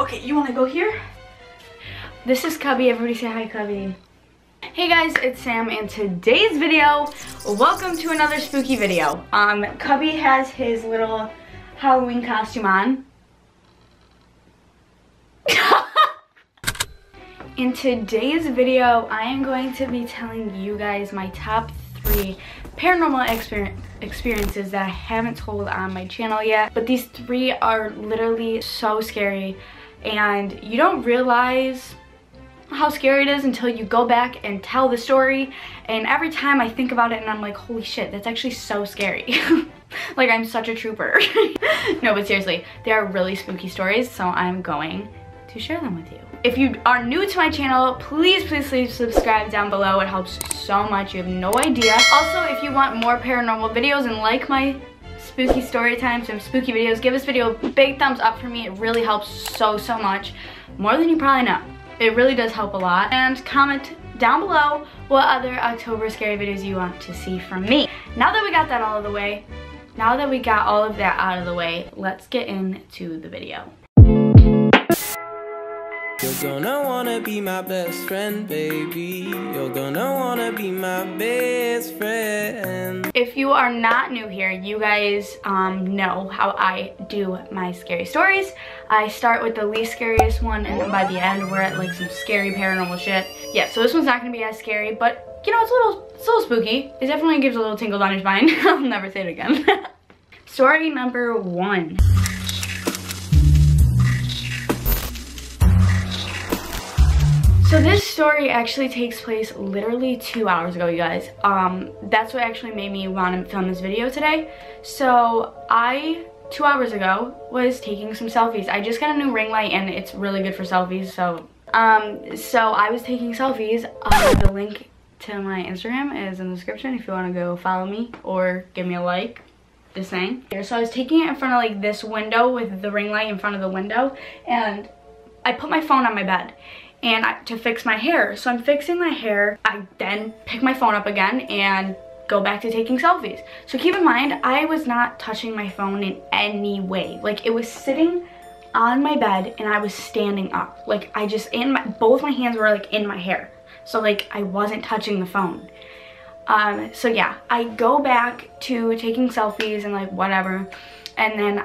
Okay, you wanna go here? This is Cubby. Everybody say hi, Cubby. Hey guys, it's Sam, and today's video, welcome to another spooky video. Cubby has his little Halloween costume on. In today's video, I am going to be telling you guys my top 3 paranormal experiences that I haven't told on my channel yet. But these 3 are literally so scary, and you don't realize how scary it is until you go back and tell the story. And every time I think about it and I'm like, holy shit, that's actually so scary. Like, I'm such a trooper. No, but seriously, they are really spooky stories, so I'm going to share them with you. If you are new to my channel, please subscribe down below. It helps so much, you have no idea. Also, if you want more paranormal videos and like my spooky story times and spooky videos, give this video a big thumbs up for me. It really helps so much, more than you probably know. It really does help a lot. And comment down below what other October scary videos you want to see from me. Now that we got that all of the way, now that we got all of that out of the way, let's get into the video. You're gonna wanna be my best friend, baby. You're gonna wanna be my best friend. If you are not new here, you guys know how I do my scary stories. I start with the least scariest one, and then by the end we're at like some scary paranormal shit. Yeah, so this one's not gonna be as scary, but you know, it's a little spooky. It definitely gives a little tingle down your spine. I'll never say it again. Story number 1. So this story actually takes place literally 2 hours ago, you guys. That's what actually made me want to film this video today. So I, 2 hours ago, was taking some selfies. I just got a new ring light and it's really good for selfies. So I was taking selfies. The link to my Instagram is in the description if you want to go follow me or give me a like. Just saying. So I was taking it in front of like this window with the ring light in front of the window, and I put my phone on my bed. And to fix my hair. So I'm fixing my hair. I then pick my phone up again and go back to taking selfies. So keep in mind, I was not touching my phone in any way. Like, it was sitting on my bed and I was standing up. Like, I just, both my hands were like in my hair. So like, I wasn't touching the phone. So yeah, I go back to taking selfies and like whatever. And then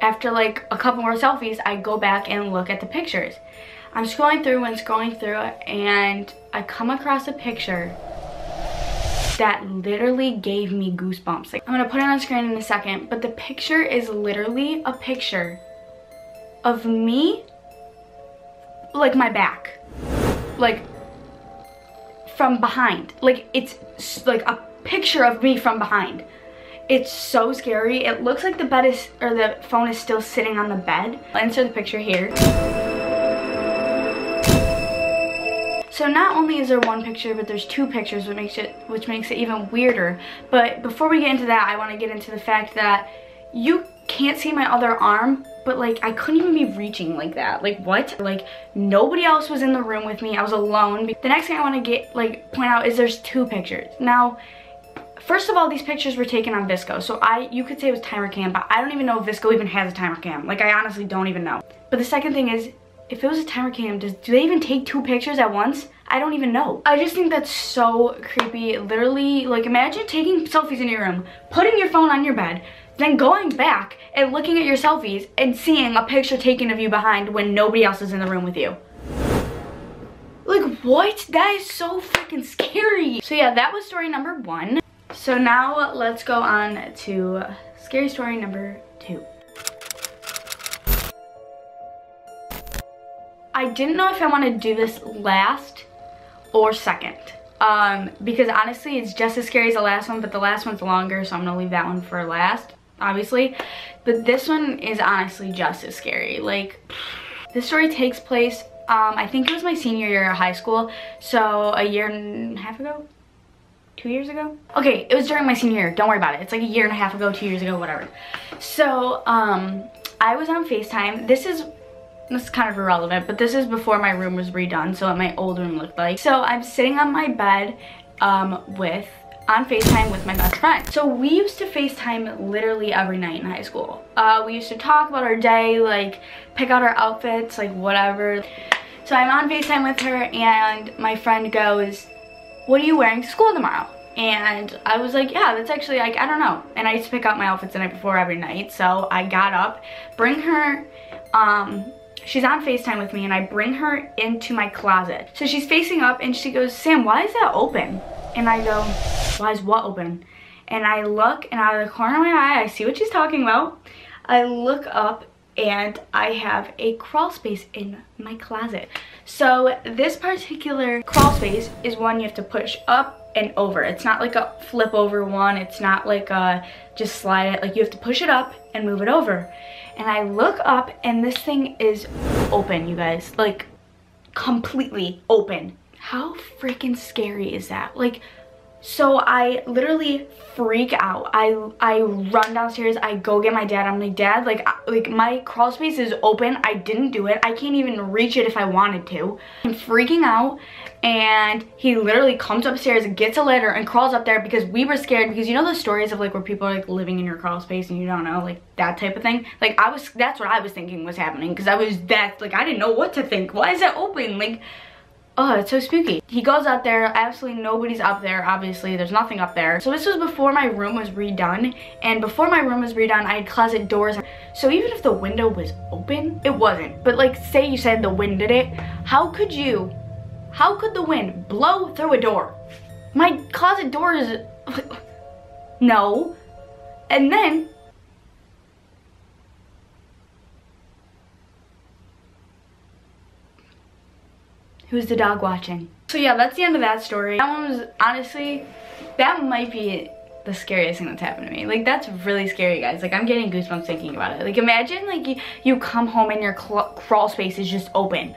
after like a couple more selfies, I go back and look at the pictures. I'm scrolling through and I come across a picture that literally gave me goosebumps. Like, I'm gonna put it on screen in a second, but the picture is literally a picture of me, like my back, like from behind. Like, it's like a picture of me from behind. It's so scary. It looks like the bed is, or the phone is still sitting on the bed. I'll insert the picture here. So not only is there one picture, but there's 2 pictures, which makes it even weirder. But before we get into that, I want to get into the fact that you can't see my other arm, but like, I couldn't even be reaching like that. Like, what? Like, nobody else was in the room with me. I was alone. The next thing I want to point out is there's 2 pictures. Now, first of all, these pictures were taken on VSCO, so you could say it was timer cam, but I don't even know if VSCO even has a timer cam. Like, I honestly don't even know. But the second thing is, if it was a timer cam, do they even take 2 pictures at once? I don't even know. I just think that's so creepy. Literally, like, imagine taking selfies in your room, putting your phone on your bed, then going back and looking at your selfies and seeing a picture taken of you behind when nobody else is in the room with you. Like, what? That is so freaking scary. So yeah, that was story number 1. So now let's go on to scary story number 2. I didn't know if I want to do this last or second, because honestly it's just as scary as the last one, but the last one's longer, so I'm gonna leave that one for last, obviously. But this one is honestly just as scary. Like, this story takes place, I think it was my senior year of high school, so a year and a half ago? 2 years ago? Okay, it was during my senior year, don't worry about it. It's like a year and a half ago, 2 years ago, whatever. So, I was on FaceTime. This is kind of irrelevant, but this is before my room was redone, so what my old room looked like. So I'm sitting on my bed with on FaceTime with my best friend. So we used to FaceTime literally every night in high school. We used to talk about our day, like pick out our outfits, like whatever. So I'm on FaceTime with her and my friend goes, "What are you wearing to school tomorrow?" And I was like, yeah, that's actually, like, I don't know. And I used to pick out my outfits the night before every night. So I got up, bring her, she's on FaceTime with me, and I bring her into my closet. So she's facing up and she goes, "Sam, why is that open?" And I go, "Why is what open?" And I look, and out of the corner of my eye, I see what she's talking about. I look up and I have a crawl space in my closet. So this particular crawl space is one you have to push up and over. It's not like a flip over one. It's not like a just slide it. Like you have to push it up and move it over. And I look up and this thing is open, you guys. Like completely open. How freaking scary is that? Like, so I literally freak out. I run downstairs. I go get my dad. I'm like, "Dad, like my crawl space is open. I didn't do it. I can't even reach it if I wanted to." I'm freaking out, and he literally comes upstairs and gets a ladder and crawls up there because we were scared, because you know those stories of like where people are like living in your crawl space and you don't know, like that type of thing. Like that's what I was thinking was happening, because I didn't know what to think. Why is it open? Like, oh, it's so spooky. He goes out there, absolutely nobody's up there, obviously, there's nothing up there. So this was before my room was redone, and before my room was redone, I had closet doors. So even if the window was open, it wasn't. But like, say you said the wind did it, how could the wind blow through a door? My closet door is, no. And then, who's the dog watching? So yeah, that's the end of that story. That one was, honestly, that might be the scariest thing that's happened to me. Like, that's really scary, guys. Like, I'm getting goosebumps thinking about it. Like, imagine, like, you come home and your crawl space is just open.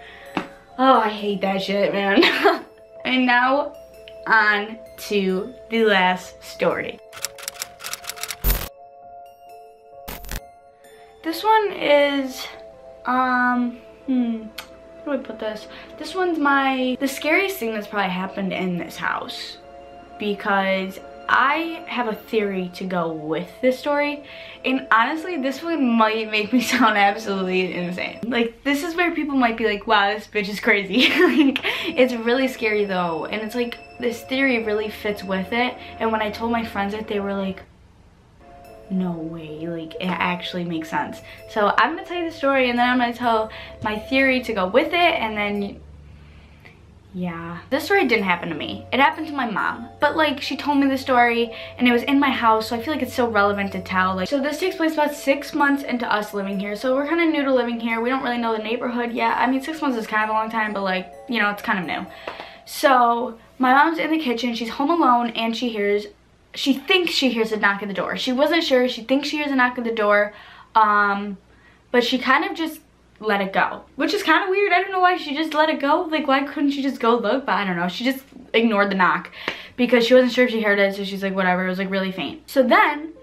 Oh, I hate that shit, man. And now, on to the last story. This one is, how do I put this? This one's the scariest thing that's probably happened in this house, because I have a theory to go with this story, and honestly this one might make me sound absolutely insane. Like, this is where people might be like, "Wow, this bitch is crazy." Like, it's really scary though, and it's like this theory really fits with it. And when I told my friends it, they were like, "No way, like it actually makes sense." So I'm gonna tell you the story, and then I'm gonna tell my theory to go with it, and then yeah. This story didn't happen to me. It happened to my mom, but like she told me the story and it was in my house, so I feel like it's so relevant to tell. Like, so this takes place about 6 months into us living here, so we're kind of new to living here. We don't really know the neighborhood yet. I mean, 6 months is kind of a long time, but like, you know, it's kind of new. So my mom's in the kitchen, she's home alone, and she thinks she hears a knock at the door. She wasn't sure. She thinks she hears a knock at the door, but she kind of just let it go, which is kind of weird. I don't know why she just let it go. Like, why couldn't she just go look? But I don't know. She just ignored the knock because she wasn't sure if she heard it, so she's like, whatever. It was like really faint. So then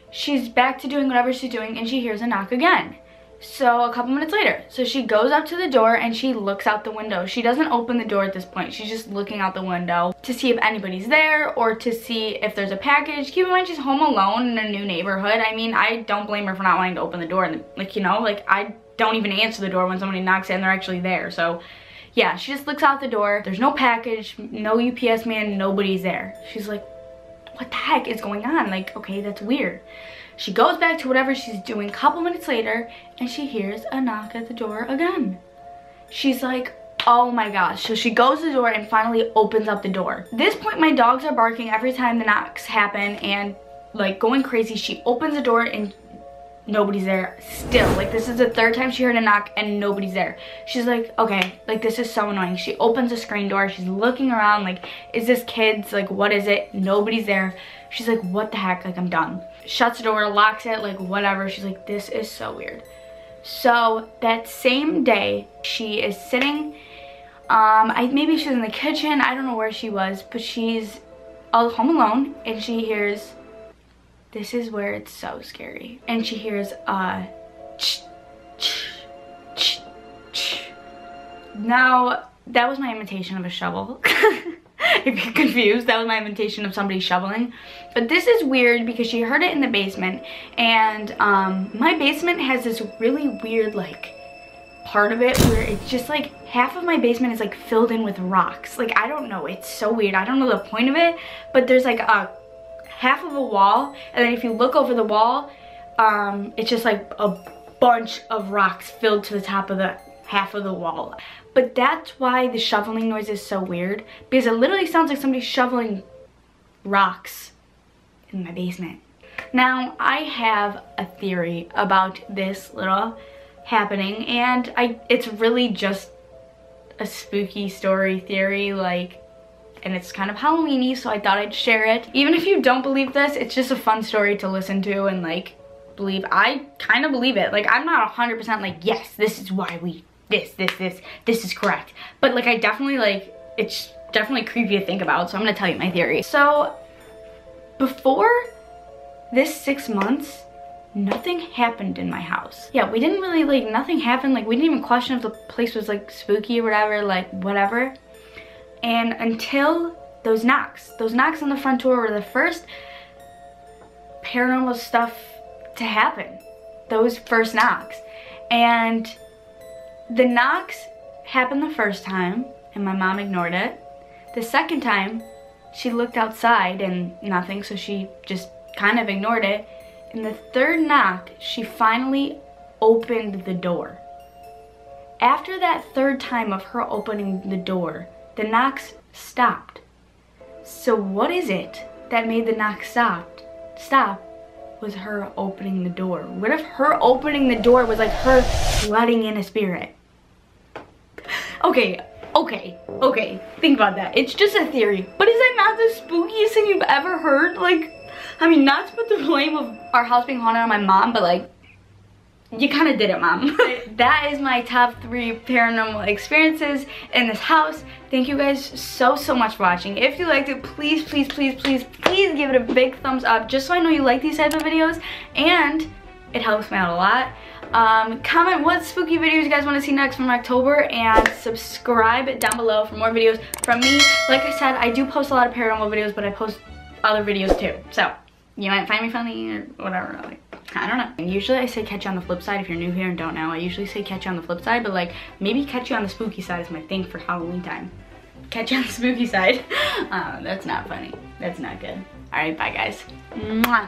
she's back to doing whatever she's doing, and she hears a knock again. So a couple minutes later, so she goes up to the door and she looks out the window. She doesn't open the door at this point. She's just looking out the window to see if anybody's there or to see if there's a package. Keep in mind, she's home alone in a new neighborhood. I mean, I don't blame her for not wanting to open the door. And like, you know, like I don't even answer the door when somebody knocks and they're actually there. So yeah, she just looks out the door. There's no package, no UPS man, nobody's there. She's like, what the heck is going on? Like, okay, that's weird. She goes back to whatever she's doing. A couple minutes later, and she hears a knock at the door again. She's like, oh my gosh. So she goes to the door and finally opens up the door. At this point, my dogs are barking every time the knocks happen and like going crazy. She opens the door and nobody's there still. Like, this is the third time she heard a knock and nobody's there. She's like, okay, like this is so annoying. She opens the screen door. She's looking around like, is this kids? Like, what is it? Nobody's there. She's like, what the heck? Like, I'm done. Shuts the door, locks it, like whatever. She's like, this is so weird. So that same day, she is sitting, maybe she's in the kitchen. I don't know where she was, but she's all home alone, and she hears, this is where it's so scary. And she hears ch, ch, ch, ch. Now, that was my imitation of a shovel. If you're confused, that was my imitation of somebody shoveling. But this is weird because she heard it in the basement, and my basement has this really weird like part of it where it's just like half of my basement is like filled in with rocks. Like, I don't know, it's so weird. I don't know the point of it, but there's like a half of a wall, and then if you look over the wall, it's just like a bunch of rocks filled to the top of the half of the wall. But that's why the shoveling noise is so weird, because it literally sounds like somebody shoveling rocks in my basement. Now, I have a theory about this little happening, and it's really just a spooky story theory, like, and it's kind of Halloween-y, so I thought I'd share it. Even if you don't believe this, it's just a fun story to listen to and like believe. I kind of believe it. Like, I'm not 100% like, yes, this is why we this is correct, but like I definitely like, it's definitely creepy to think about, so I'm gonna tell you my theory. So before this 6 months, nothing happened in my house. Yeah, we didn't really like, nothing happened. Like, we didn't even question if the place was like spooky or whatever, like whatever. And until those knocks on the front door were the first paranormal stuff to happen. Those first knocks. And the knocks happened the first time, and my mom ignored it. The second time, she looked outside and nothing, so she just kind of ignored it. And the third knock, she finally opened the door. After that third time of her opening the door, the knocks stopped. So what is it that made the knock stop? Was her opening the door. What if her opening the door was like her letting in a spirit? Okay, think about that. It's just a theory, but is that not the spookiest thing you've ever heard? Like, I mean, not to put the blame of our house being haunted on my mom, but like, you kind of did it, Mom. That is my top 3 paranormal experiences in this house. Thank you guys so much for watching. If you liked it, please give it a big thumbs up, just so I know you like these types of videos, and it helps me out a lot. Comment what spooky videos you guys want to see next from October, and subscribe down below for more videos from me. Like I said, I do post a lot of paranormal videos, but I post other videos too. So you might find me funny or whatever. Like, I don't know. And usually I say catch you on the flip side. If you're new here and don't know, I usually say catch you on the flip side, but like maybe catch you on the spooky side is my thing for Halloween time. Catch you on the spooky side. That's not funny. That's not good. All right, bye guys. Mwah.